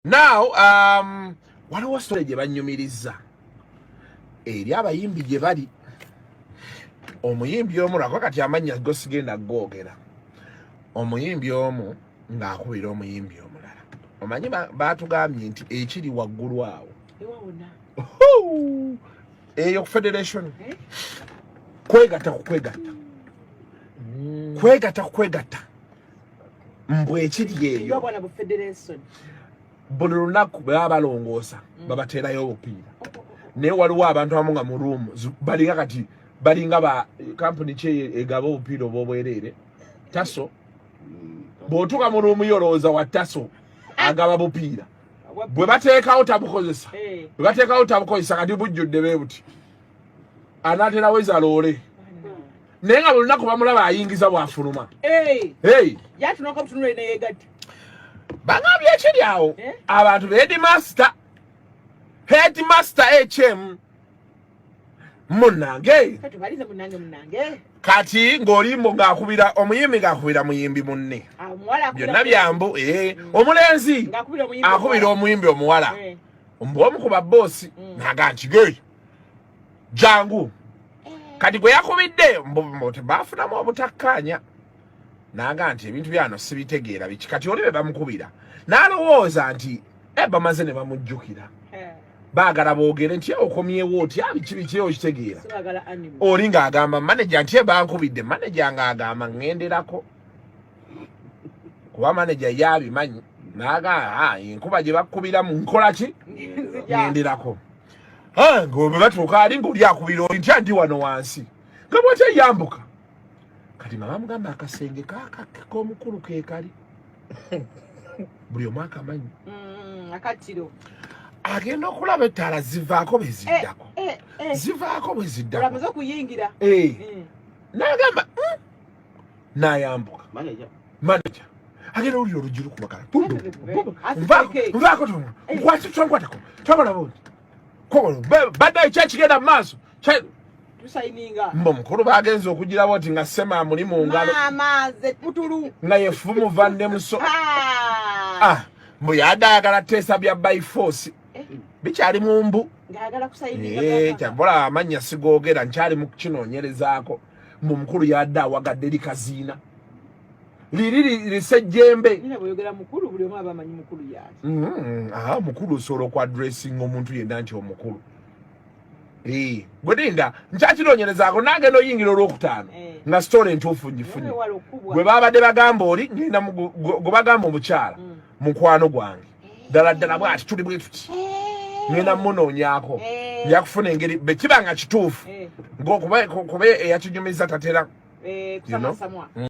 Now, waliwo story gye banyumiriza eri abayimbi gye bali omuyimbi omu lwako kati amannya go sigenda googera omuyimbi omu ng'akubira omuyimbi omulala omanyi baatugambye nti ekiri waggulu awo eyo ku federation kwegatta ku kwegatta mbwe ekiri eyo buli lunaku baba balongoosa babateerayo obupiira naye waliwo abantu abamu nga mu ruumu balinga kati balinga ba kampuni kye egaba obupiira obwobwereere taso bw'otuuka mu ruumu yolowooza wa taso agaba bupiira bwe bateekawo tabukozesa kati bujjudde bee buti anaaterawo ezaloole naye nga buli lunaku bamulaba ayingiza bw'afuluma bangambye ekiri awo abantu be headmaster HM munange kati ng'olimbo ng'akubira omuyimbi ng'akubira muyimbi munne byonna byambu omulenzi akubira omuyimbi omuwala omu ku babboosi naga nti ge jangu kati gwe yakubidde baafunamu obutakkaanya naga nti ebintu byano sibitegeera biki kati oli be bamukubira n'alowooza nti bamaze ne bamujjukira baagala boogere nti okomyewo otya biki okitegeera oli ng'agamba maneja nti bankubidde maneja ng'agamba ŋŋenderako kuba maneja yabimanyi naga enkuba gye bakkubira mu nkola ki ŋŋenderako ng'obe batuuka ali ng'oli akubira oli ntya ndi wano wansi nga bw'otyeyambuka kati nga bamugamba akasenge k'omukulu keekali buli omu akamanyi akatiro agenda okulaba ettaala zivaako bwe ziddako n'agamba n'ayambuka maneja agenda oluli oluggi lukubakala nvaako tonkwatako twabalabuti badde kyekigenda mu maaso mbo mukulu bagenza okugirabo nti nga sema muli mu ngalo nga yefumu vanne muso mbu yadde ayagala teesa bya by force bikyali mu mbu kyambola amannya sigoogera nkyali mu kukinoonyerezaako mbu mukulu yadde awagadde likaziina liri lisejjembe mukulu osobola okwadressinga omuntu yenna nti omukulu gwedinda nkyakinoonyerezaako nange noyingira olwokutaano nga sitole entuufu ngifunye gwe babadde bagamba oli ngenda gwe bagamba omukyala mukwano gwange ddala bwati tuli bwe tuti ngenda munoonyaako yakufuna engeri bekibanga kituufu ng'okuba eyakinyumiza tatera